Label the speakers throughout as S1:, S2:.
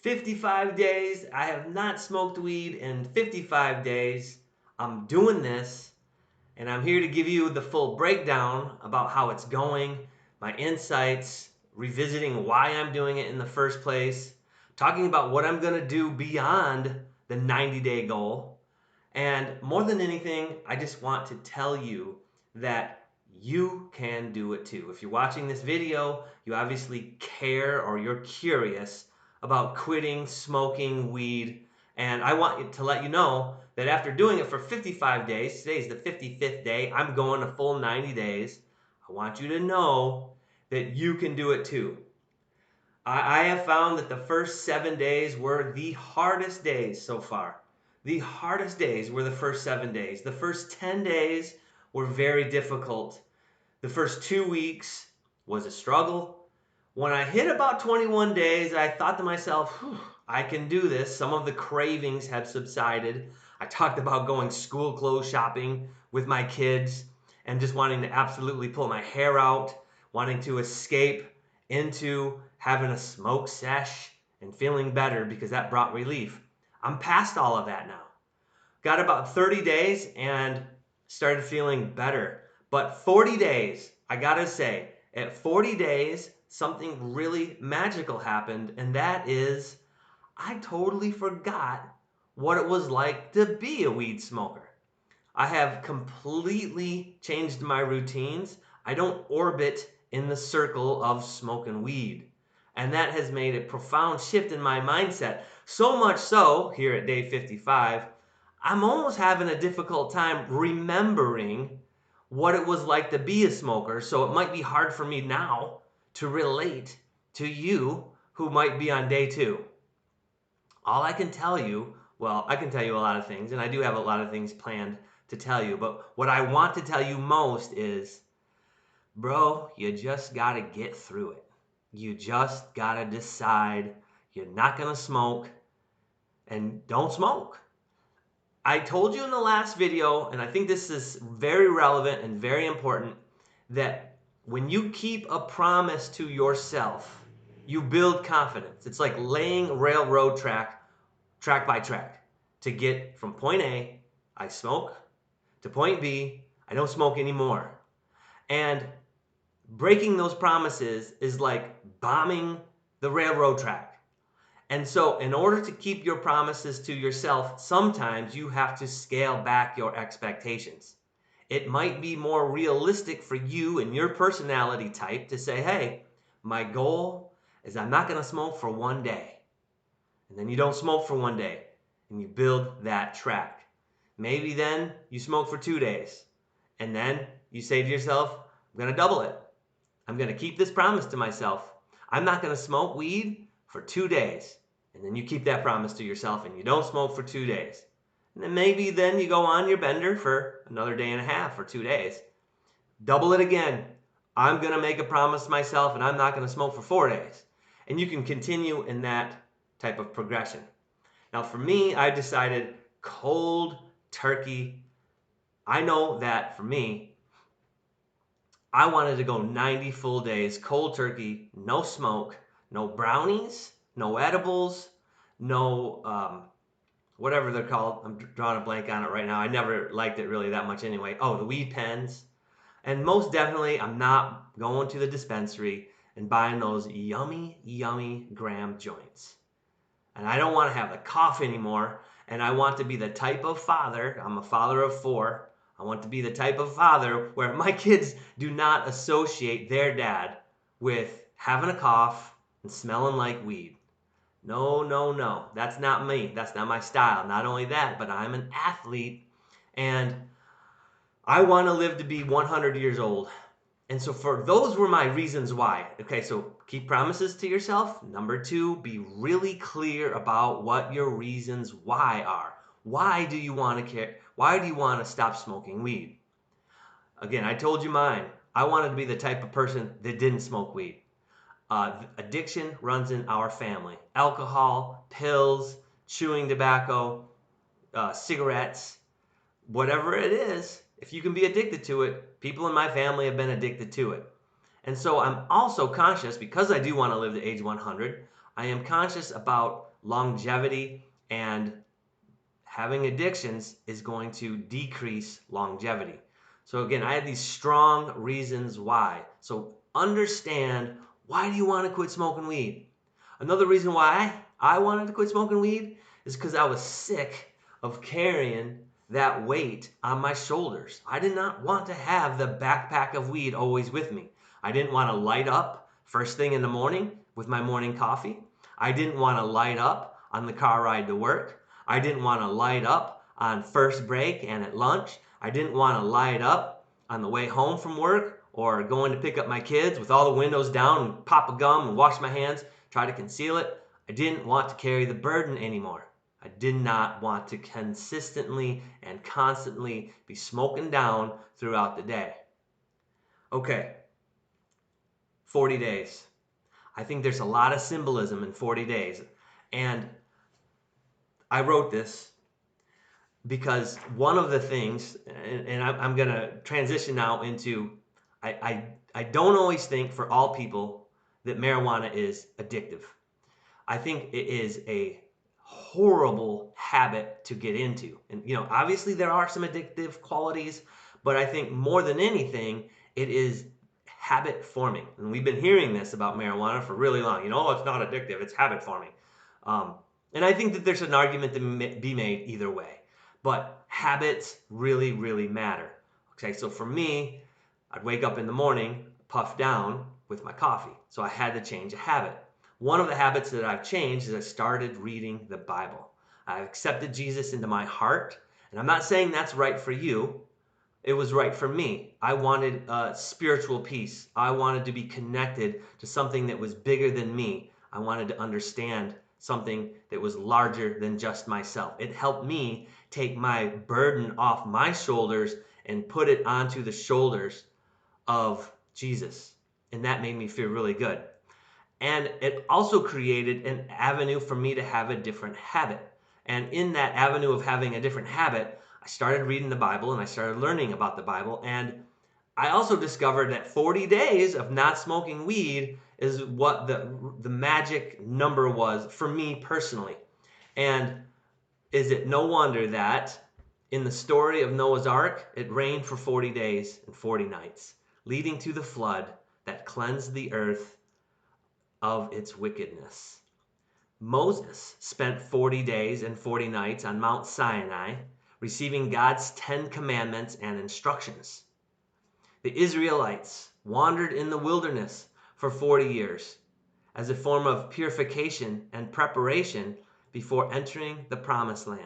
S1: 55 days. I have not smoked weed in 55 days. I'm doing this, and I'm here to give you the full breakdown about how it's going, my insights, revisiting why I'm doing it in the first place, talking about what I'm going to do beyond the 90-day goal. And more than anything, I just want to tell you that you can do it too. If you're watching this video, you obviously care or you're curious about quitting smoking weed. And I want to let you know that after doing it for 55 days, today's the 55th day, I'm going a full 90 days. I want you to know that you can do it too. I have found that the first 7 days were the hardest days so far. The hardest days were the first 7 days. The first 10 days were very difficult. The first 2 weeks was a struggle. When I hit about 21 days, I thought to myself, I can do this. Some of the cravings have subsided. I talked about going school clothes shopping with my kids and just wanting to absolutely pull my hair out, wanting to escape into having a smoke sesh and feeling better because that brought relief. I'm past all of that now. Got about 30 days and started feeling better. But 40 days, I gotta say, at 40 days, something really magical happened, and that is I totally forgot what it was like to be a weed smoker. I have completely changed my routines. I don't orbit in the circle of smoking weed. And that has made a profound shift in my mindset. So much so, here at day 55, I'm almost having a difficult time remembering what it was like to be a smoker. So it might be hard for me now to relate to you who might be on day 2. All I can tell you, well, I can tell you a lot of things, and I do have a lot of things planned to tell you, but what I want to tell you most is, bro, you just gotta get through it. You just gotta decide you're not gonna smoke and don't smoke. I told you in the last video, and I think this is very relevant and very important, that when you keep a promise to yourself, you build confidence. It's like laying a railroad track by track to get from point A, I smoke, to point B, I don't smoke anymore. And breaking those promises is like bombing the railroad track. And so, in order to keep your promises to yourself, sometimes you have to scale back your expectations. It might be more realistic for you and your personality type to say, hey, my goal is I'm not going to smoke for one day. And then you don't smoke for one day and you build that track. Maybe then you smoke for 2 days. And then you say to yourself, I'm going to double it. I'm going to keep this promise to myself. I'm not going to smoke weed for 2 days. And then you keep that promise to yourself and you don't smoke for 2 days. And then maybe then you go on your bender for another day and a half or 2 days. Double it again. I'm going to make a promise to myself and I'm not going to smoke for 4 days. And you can continue in that type of progression. Now for me, I decided cold turkey. I know that for me, I wanted to go 90 full days, cold turkey, no smoke, no brownies, no edibles, no whatever they're called. I'm drawing a blank on it right now. I never liked it really that much anyway. Oh, the weed pens. And most definitely, I'm not going to the dispensary and buying those yummy, yummy gram joints. And I don't want to have the cough anymore. And I want to be the type of father, I'm a father of 4. I want to be the type of father where my kids do not associate their dad with having a cough and smelling like weed. No, no, no. That's not me. That's not my style. Not only that, but I'm an athlete and I want to live to be 100 years old. And so for those were my reasons why. Okay, so keep promises to yourself. Number 2, be really clear about what your reasons why are. Why do you want to care? Why do you want to stop smoking weed? Again, I told you mine. I wanted to be the type of person that didn't smoke weed. Addiction runs in our family. Alcohol, pills, chewing tobacco, cigarettes, whatever it is, if you can be addicted to it, people in my family have been addicted to it. And so I'm also conscious, because I do want to live to age 100, I am conscious about longevity, and having addictions is going to decrease longevity. So again, I had these strong reasons why. So understand, why do you want to quit smoking weed? Another reason why I wanted to quit smoking weed is because I was sick of carrying that weight on my shoulders. I did not want to have the backpack of weed always with me. I didn't want to light up first thing in the morning with my morning coffee. I didn't want to light up on the car ride to work. I didn't want to light up on first break and at lunch. I didn't want to light up on the way home from work or going to pick up my kids with all the windows down and pop a gum and wash my hands, try to conceal it. I didn't want to carry the burden anymore. I did not want to consistently and constantly be smoking down throughout the day. Okay, 40 days. I think there's a lot of symbolism in 40 days. And I wrote this because one of the things, and I'm going to transition now into, I don't always think for all people that marijuana is addictive. I think it is a horrible habit to get into. And, obviously there are some addictive qualities, but I think more than anything, it is habit forming. And we've been hearing this about marijuana for really long. It's not addictive, it's habit forming. And I think that there's an argument to be made either way. But habits really, really matter. Okay, so for me, I'd wake up in the morning, puff down with my coffee. So I had to change a habit. One of the habits that I've changed is I started reading the Bible. I've accepted Jesus into my heart. And I'm not saying that's right for you. It was right for me. I wanted spiritual peace. I wanted to be connected to something that was bigger than me. I wanted to understand something that was larger than just myself. It helped me take my burden off my shoulders and put it onto the shoulders of Jesus. And that made me feel really good. And it also created an avenue for me to have a different habit. And in that avenue of having a different habit, I started reading the Bible and I started learning about the Bible. And I also discovered that 40 days of not smoking weed is what the magic number was for me personally. And is it no wonder that in the story of Noah's Ark, it rained for 40 days and 40 nights, leading to the flood that cleansed the earth of its wickedness. Moses spent 40 days and 40 nights on Mount Sinai, receiving God's 10 commandments and instructions. The Israelites wandered in the wilderness for 40 years as a form of purification and preparation before entering the promised land.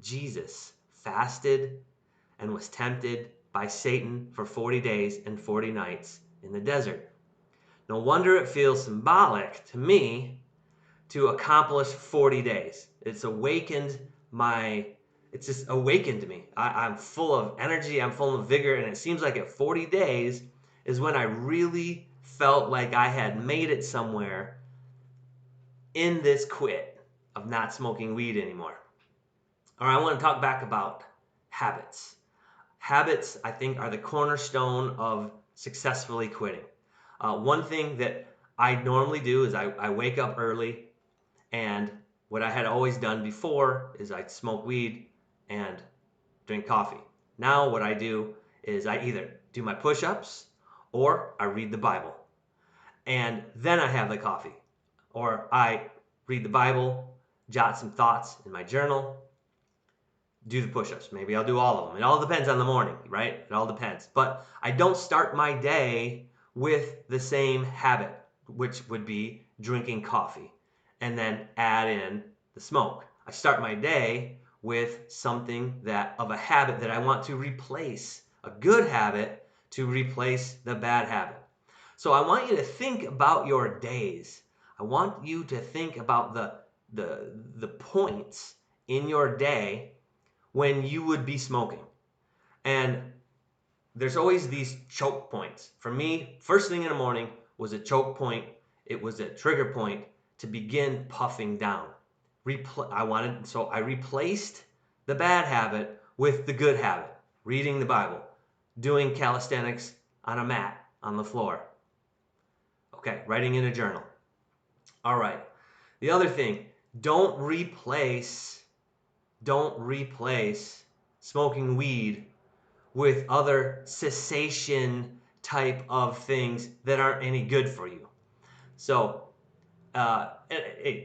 S1: Jesus fasted and was tempted by Satan for 40 days and 40 nights in the desert. No wonder it feels symbolic to me to accomplish 40 days. It's just awakened me. I'm full of energy, I'm full of vigor, and it seems like at 40 days is when I really felt like I had made it somewhere in this quit of not smoking weed anymore. All right, I want to talk back about habits. Habits, I think, are the cornerstone of successfully quitting. One thing that I normally do is I wake up early, and what I had always done before is I'd smoke weed and drink coffee. Now what I do is I either do my push-ups or I read the Bible. And then I have the coffee. Or I read the Bible, jot some thoughts in my journal, do the push-ups. Maybe I'll do all of them. It all depends on the morning, right? It all depends. But I don't start my day with the same habit, which would be drinking coffee, and then add in the smoke. I start my day with something of a habit that I want to replace, a good habit to replace the bad habit. So I want you to think about your days. I want you to think about the points in your day when you would be smoking. And there's always these choke points. For me, first thing in the morning was a choke point. It was a trigger point to begin puffing down. So I replaced the bad habit with the good habit, reading the Bible, doing calisthenics on a mat on the floor. Okay, writing in a journal. All right, The other thing, don't replace don't replace smoking weed with other cessation type of things that aren't any good for you. So,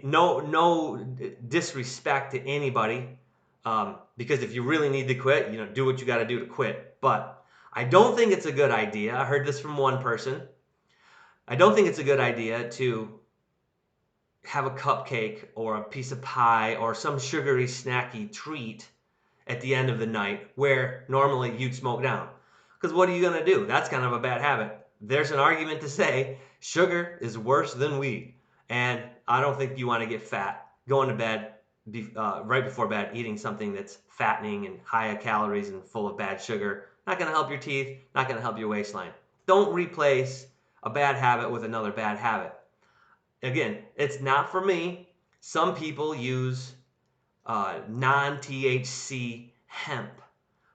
S1: no disrespect to anybody, because if you really need to quit, do what you got to do to quit. But I don't think it's a good idea. I heard this from one person. I don't think it's a good idea to have a cupcake or a piece of pie or some sugary snacky treat at the end of the night where normally you'd smoke down. Because what are you going to do? That's kind of a bad habit. There's an argument to say sugar is worse than weed. And I don't think you want to get fat going to bed right before bed eating something that's fattening and high of calories and full of bad sugar. Not going to help your teeth, not going to help your waistline. Don't replace a bad habit with another bad habit. Again, it's not for me. Some people use non-THC hemp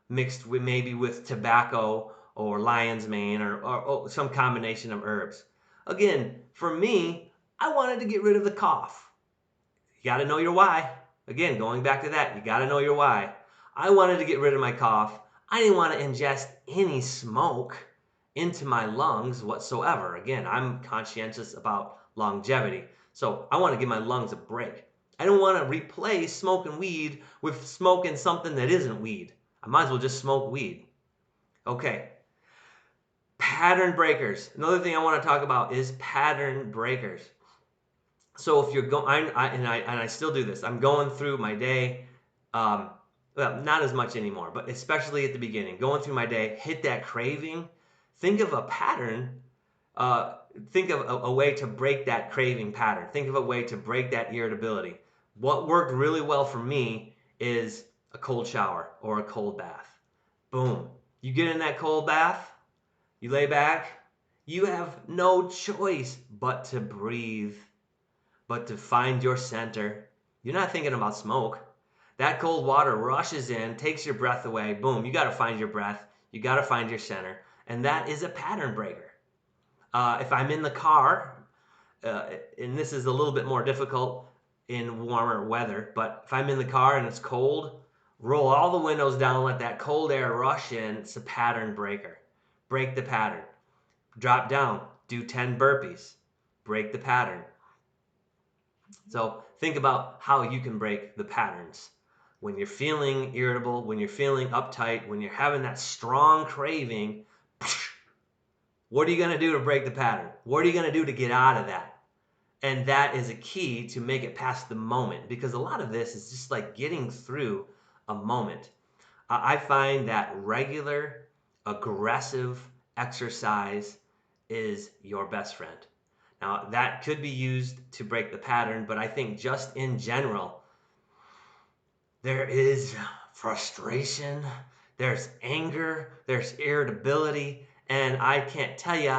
S1: mixed with maybe with tobacco or lion's mane or some combination of herbs. Again, for me, I wanted to get rid of the cough. You got to know your why. Again, going back to that, you got to know your why. I wanted to get rid of my cough. I didn't want to ingest any smoke into my lungs whatsoever. Again, I'm conscientious about longevity. So I want to give my lungs a break. I don't want to replace smoking weed with smoking something that isn't weed. I might as well just smoke weed. Okay. Pattern breakers. Another thing I want to talk about is pattern breakers. So if you're going, I still do this. I'm going through my day, well, not as much anymore, but especially at the beginning, going through my day, hit that craving. Think of a pattern. Think of a way to break that craving pattern. Think of a way to break that irritability. What worked really well for me is a cold shower or a cold bath. Boom. You get in that cold bath, you lay back, you have no choice but to breathe, but to find your center. You're not thinking about smoke. That cold water rushes in, takes your breath away. Boom, you got to find your breath. You got to find your center. And that is a pattern breaker. If I'm in the car, and this is a little bit more difficult in warmer weather, but if I'm in the car and it's cold, roll all the windows down, let that cold air rush in. It's a pattern breaker. Break the pattern. Drop down, do 10 burpees. Break the pattern. So think about how you can break the patterns. When you're feeling irritable, when you're feeling uptight, when you're having that strong craving, what are you going to do to break the pattern? What are you going to do to get out of that? And that is a key to make it past the moment, because a lot of this is just like getting through a moment. I find that regular, aggressive exercise is your best friend. Now, that could be used to break the pattern, but I think just in general, there is frustration, there's anger, there's irritability, and I can't tell you,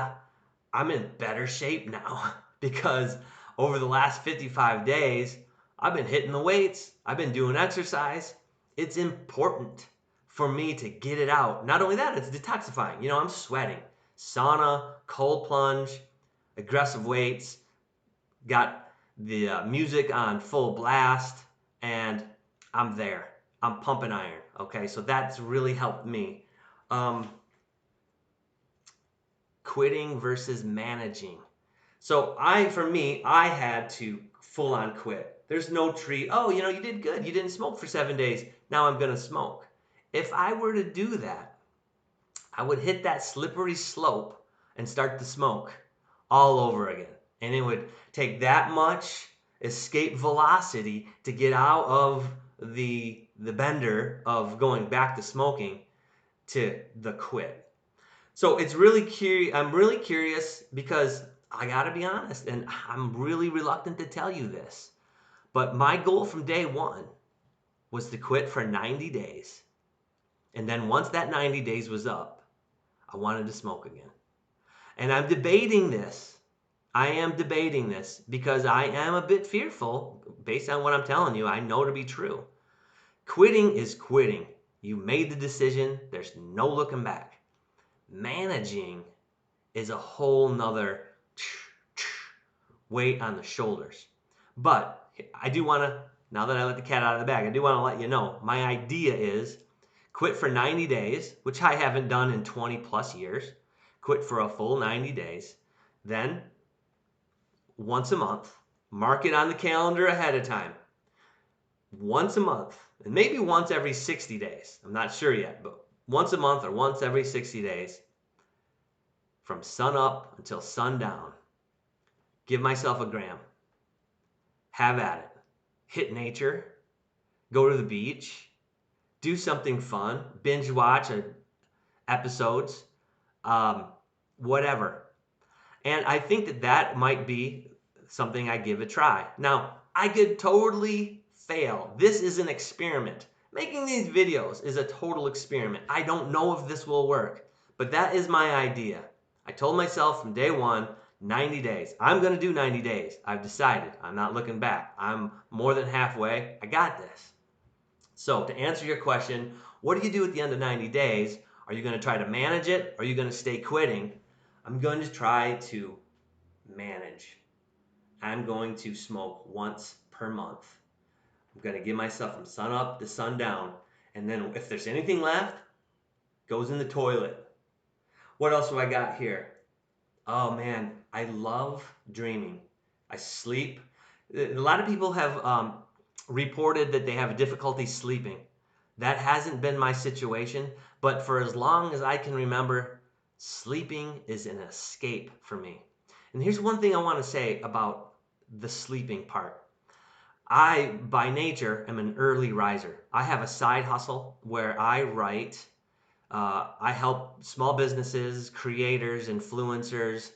S1: I'm in better shape now because over the last 55 days, I've been hitting the weights, I've been doing exercise. It's important for me to get it out. Not only that, it's detoxifying. I'm sweating. Sauna, cold plunge, aggressive weights, got the music on full blast, and I'm there. I'm pumping iron. Okay, so that's really helped me. Quitting versus managing. So for me, I had to full on quit. There's no treat. Oh, you did good. You didn't smoke for 7 days. Now I'm going to smoke. If I were to do that, I would hit that slippery slope and start to smoke all over again. And it would take that much escape velocity to get out of the bender of going back to smoking to the quit. So it's really curious. I'm really curious because I got to be honest, and I'm really reluctant to tell you this, but my goal from day one was to quit for 90 days. And then once that 90 days was up, I wanted to smoke again. And I'm debating this. I am debating this because I am a bit fearful based on what I'm telling you. I know to be true. Quitting is quitting. You made the decision. There's no looking back. Managing is a whole nother weight on the shoulders. But I do want to, now that I let the cat out of the bag, I do want to let you know my idea is quit for 90 days, which I haven't done in 20 plus years. Quit for a full 90 days. Then once a month, mark it on the calendar ahead of time. Once a month, and maybe once every 60 days. I'm not sure yet, but once a month or once every 60 days, from sun up until sundown, give myself a gram. Have at it. Hit nature, go to the beach, do something fun, binge watch episodes, um, whatever. And I think that that might be something I give a try. Now, I could totally fail. This is an experiment. Making these videos is a total experiment. I don't know if this will work, but that is my idea. I told myself from day one, 90 days. I'm going to do 90 days. I've decided. I'm not looking back. I'm more than halfway. I got this. So to answer your question, what do you do at the end of 90 days? Are you going to try to manage it? Or are you going to stay quitting? I'm going to try to manage. I'm going to smoke once per month. I'm going to give myself from sun up to sundown. And then if there's anything left, goes in the toilet. What else do I got here? Oh man, I love dreaming. I sleep. A lot of people have reported that they have difficulty sleeping. That hasn't been my situation, but for as long as I can remember, sleeping is an escape for me. And here's one thing I want to say about the sleeping part. I, by nature, am an early riser. I have a side hustle where I write. I help small businesses, creators, influencers,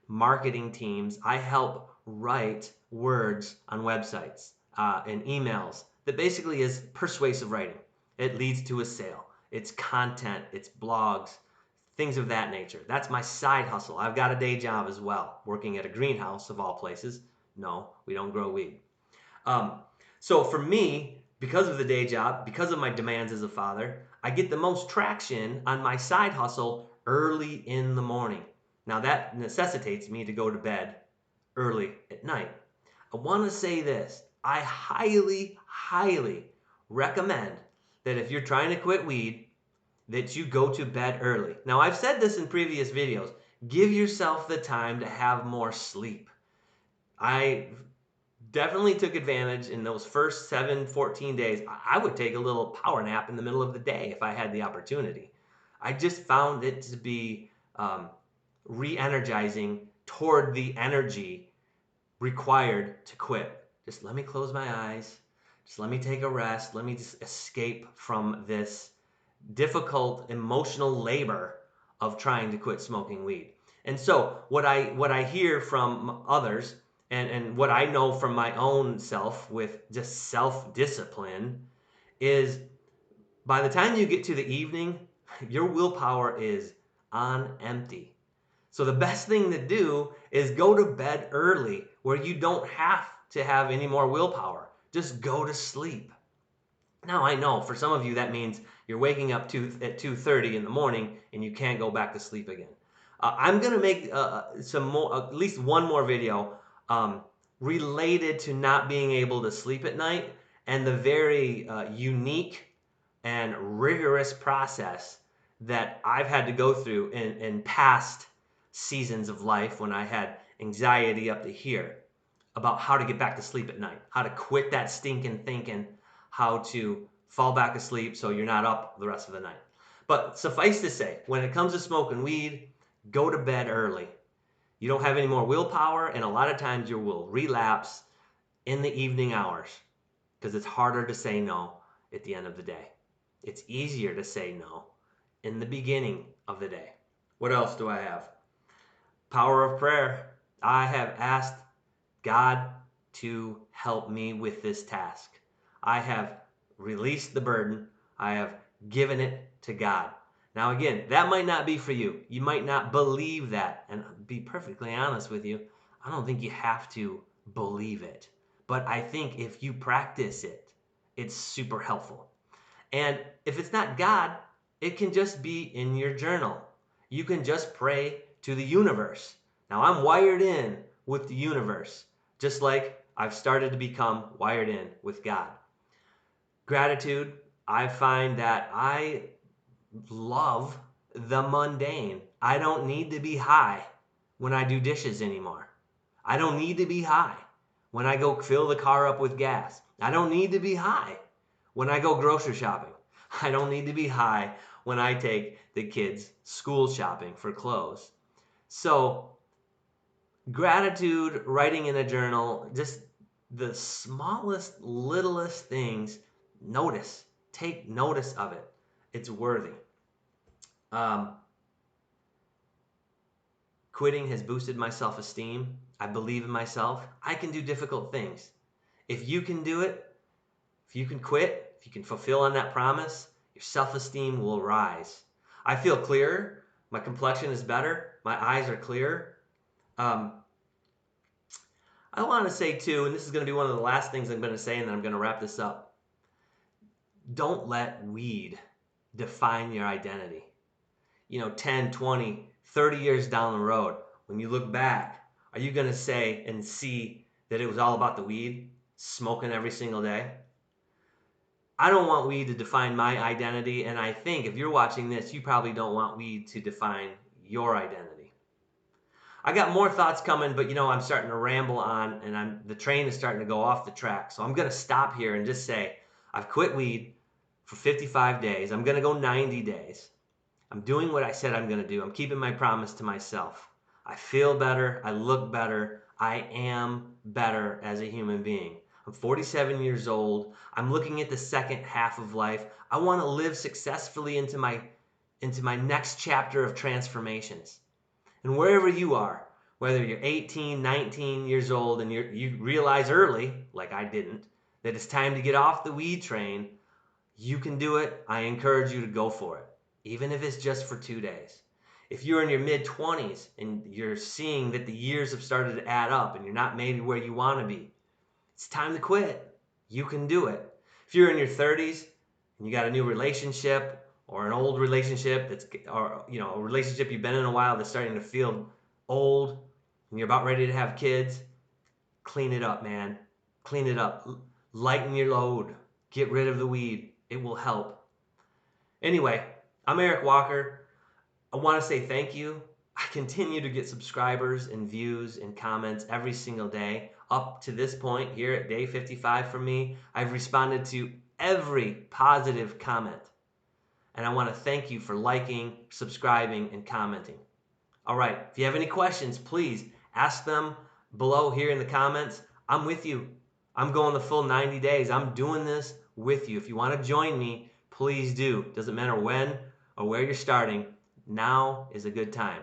S1: marketing teams. I help write words on websites and emails that basically is persuasive writing. It leads to a sale. It's content, it's blogs, things of that nature. That's my side hustle. I've got a day job as well, working at a greenhouse of all places. No, we don't grow weed. Um, so for me, because of the day job, because of my demands as a father, I get the most traction on my side hustle early in the morning. Now that necessitates me to go to bed early at night. I want to say this. I highly, highly recommend that if you're trying to quit weed, that you go to bed early. Now I've said this in previous videos. Give yourself the time to have more sleep. I definitely took advantage in those first 14 days. I would take a little power nap in the middle of the day if I had the opportunity. I just found it to be re-energizing toward the energy required to quit. Just let me close my eyes. Just let me take a rest. Let me just escape from this difficult emotional labor of trying to quit smoking weed. And so what I hear from others and what I know from my own self with just self-discipline is by the time you get to the evening, your willpower is on empty. So the best thing to do is go to bed early where you don't have to have any more willpower. Just go to sleep. Now I know for some of you that means you're waking up at 2:30 in the morning and you can't go back to sleep again. I'm gonna make some more, at least one more video related to not being able to sleep at night and the very unique and rigorous process that I've had to go through in past seasons of life when I had anxiety up to here about how to get back to sleep at night, how to quit that stinking thinking, how to fall back asleep so you're not up the rest of the night. But suffice to say, when it comes to smoking weed, go to bed early. You don't have any more willpower, and a lot of times you will relapse in the evening hours because it's harder to say no at the end of the day. It's easier to say no in the beginning of the day. What else do I have? Power of prayer. I have asked God to help me with this task. I have released the burden. I have given it to God. Now, again, that might not be for you. You might not believe that. And be perfectly honest with you, I don't think you have to believe it. But I think if you practice it, it's super helpful. And if it's not God, it can just be in your journal. You can just pray to the universe. Now, I'm wired in with the universe, just like I've started to become wired in with God. Gratitude, I find that I love the mundane. I don't need to be high when I do dishes anymore. I don't need to be high when I go fill the car up with gas. I don't need to be high when I go grocery shopping. I don't need to be high when I take the kids school shopping for clothes. So, gratitude, writing in a journal, just the smallest, littlest things, notice. Take notice of it. It's worthy. Um, Quitting has boosted my self esteem. I believe in myself. I can do difficult things. If you can do it, if you can quit, if you can fulfill on that promise, your self esteem will rise. I feel clearer. My complexion is better. My eyes are clearer. Um, I want to say, too, and this is going to be one of the last things I'm going to say, and then I'm going to wrap this up. Don't let weed define your identity. 10, 20, 30 years down the road, when you look back, are you going to say and see that it was all about the weed, smoking every single day? I don't want weed to define my identity, and I think if you're watching this, you probably don't want weed to define your identity. I got more thoughts coming, but I'm starting to ramble on, and the train is starting to go off the track. So I'm going to stop here and just say, I've quit weed for 55 days. I'm going to go 90 days. I'm doing what I said I'm going to do. I'm keeping my promise to myself. I feel better. I look better. I am better as a human being. I'm 47 years old. I'm looking at the second half of life. I want to live successfully into my next chapter of transformations. And wherever you are, whether you're 18, 19 years old and you realize early, like I didn't, that it's time to get off the weed train, you can do it. I encourage you to go for it, even if it's just for 2 days. If you're in your mid-20s and you're seeing that the years have started to add up and you're not maybe where you want to be, it's time to quit. You can do it. If you're in your 30s and you got a new relationship or an old relationship or a relationship you've been in a while that's starting to feel old and you're about ready to have kids, clean it up, man. Clean it up. Lighten your load. Get rid of the weed. It will help. Anyway, I'm Eric Walker. I want to say thank you. I continue to get subscribers and views and comments every single day. Up to this point here at day 55 from me, I've responded to every positive comment. And I want to thank you for liking, subscribing, and commenting. All right, if you have any questions, please ask them below here in the comments. I'm with you. I'm going the full 90 days. I'm doing this with you. If you want to join me, please do. Doesn't matter when or where you're starting. Now is a good time.